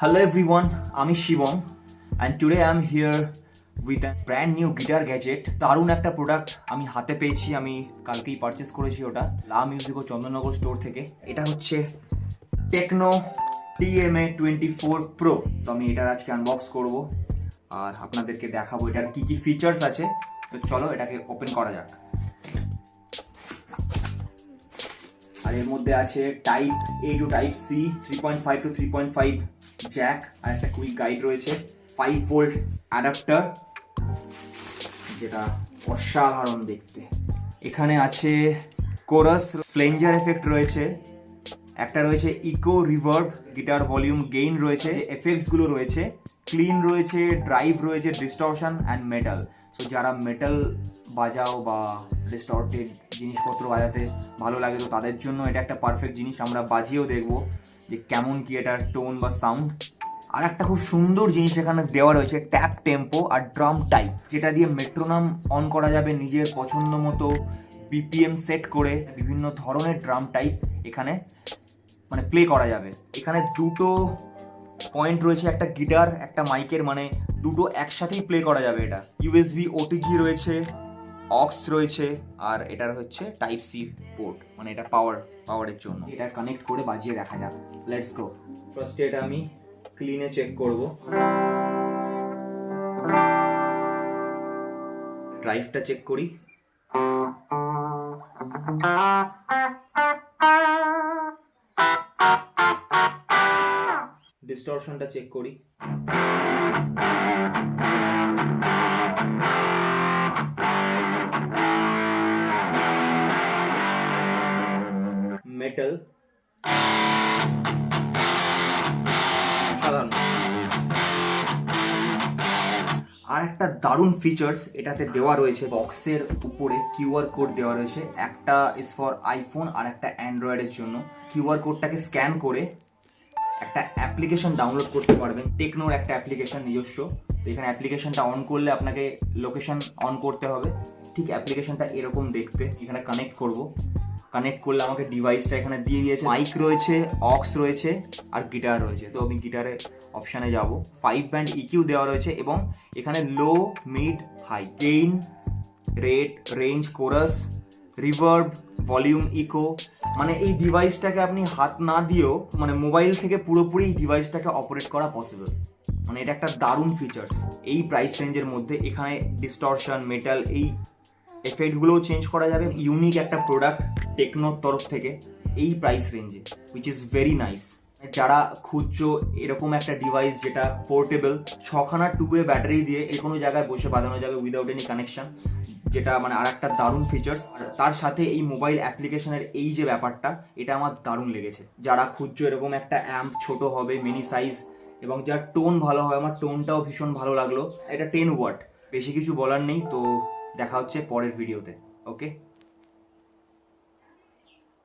Hello everyone, আমি Shivam and today I'm here with a brand new guitar gadget. দারুণ একটা product আমি হাতে পেয়েছি, আমি কালকেই পারচেস করেছি ওটা লা মিউজিক ও চন্দননগর স্টোর থেকে। এটা হচ্ছে টেকনো TMA24 Pro। তো আমি এটার আজকে আনবক্স করব আর আপনাদেরকে দেখাবো এটার কি কি ফিচার্স আছে। তো চলো এটাকে ওপেন করা যাক। আর এর মধ্যে আছে type A to type C, 3.5 to 3.5 jack, আর একটা কুইক গাইড রয়েছে, 5 ভোল্ট অ্যাডাপ্টার যেটা অসাধারণ দেখতে। এখানে আছে কোরাস ফ্লেঞ্জার এফেক্ট রয়েছে, একটা রয়েছে echo reverb, guitar volume gain রয়েছে, এফেক্টস গুলো রয়েছে, ক্লিন রয়েছে, ড্রাইভ রয়েছে, ডিস্টরশন অ্যান্ড মেটাল। সো যারা মেটাল বাজাও বা ডিস্টর্টেড জিনিসপত্র বাজাতে ভালো লাগে তো তাদের জন্য এটা একটা পারফেক্ট জিনিস। আমরা বাজিয়েও দেখবো যে কেমন কি এটার টোন বা সাউন্ড। আর একটা খুব সুন্দর জিনিস এখানে দেওয়া রয়েছে, ট্যাপ টেম্পো আর ড্রাম টাইপ, যেটা দিয়ে মেট্রোনম অন করা যাবে নিজের পছন্দ মতো BPM সেট করে বিভিন্ন ধরনের ড্রাম টাইপ এখানে মানে প্লে করা যাবে। এখানে দুটো পয়েন্ট রয়েছে, একটা গিটার একটা মাইকের, মানে দুটো একসাথেই প্লে করা যাবে। এটা USB OTG রয়েছে, অক্স রয়েছে, আর এটার হচ্ছে টাইপ C পোর্ট, মানে এটা পাওয়ারের জন্য। এটা কানেক্ট করে বাজিয়ে দেখা যাক। Let's go. ফার্স্টে এটা আমি ক্লিনে চেক করব। ড্রাইভটা চেক করি। ডিস্টরশনটা চেক করি। মেটাল সাধারণ। আর একটা দারুণ ফিচার্স এটাতে দেওয়া রয়েছে, বক্সের উপরে QR কোড দেওয়া রয়েছে। একটা ইজ ফর আইফোন আর একটা অ্যান্ড্রয়েডের জন্য। QR কোডটাকে স্ক্যান করে একটা অ্যাপ্লিকেশন ডাউনলোড করতে পারবেন, টেকনোর একটা অ্যাপ্লিকেশন নিজস্ব। তো এখানে অ্যাপ্লিকেশনটা অন করলে আপনাকে লোকেশন অন করতে হবে। ঠিক অ্যাপ্লিকেশনটা এরকম দেখতে। এখানে কানেক্ট করব, কানেক্ট করলে আমাকে ডিভাইসটা এখানে দিয়ে দিয়েছে। মাইক রয়েছে, অক্স রয়েছে আর গিটার রয়েছে। তো আমি গিটারের অপশানে যাব। 5 ব্যান্ড EQ দেওয়া রয়েছে এবং এখানে low, mid, high, gain, range, chorus, reverb, volume, echo. মানে এই ডিভাইসটাকে আপনি হাত না দিয়েও মানে মোবাইল থেকে পুরোপুরি এই ডিভাইসটাকে অপারেট করা পসিবল। মানে এটা একটা দারুণ ফিচার্স এই প্রাইস রেঞ্জের মধ্যে। এখানে ডিস্টরশন, মেটাল, এই এফেক্টগুলোও চেঞ্জ করা যাবে। ইউনিক একটা প্রোডাক্ট টেকনোর তরফ থেকে এই প্রাইস রেঞ্জে, উইচ ইজ ভেরি নাইস। যারা খুঁজছো এরকম একটা ডিভাইস যেটা পোর্টেবল, 6খানা 2-ওয়ে ব্যাটারি দিয়ে যে কোনো জায়গায় বসে বাজানো যাবে উইদাউট এনি কানেকশন, যেটা মানে আর একটা দারুণ ফিচার্স। তার সাথে এই মোবাইল অ্যাপ্লিকেশনের এই যে ব্যাপারটা, এটা আমার দারুণ লেগেছে। যারা খুঁজছো এরকম একটা অ্যাম্প, ছোট হবে, মিনি সাইজ, এবং যার টোন ভালো হয়, আমার টোনটাও ভীষণ ভালো লাগলো। এটা 10 ওয়াট, বেশি কিছু বলার নেই। তো দেখা হচ্ছে পরের ভিডিওতে। ওকে।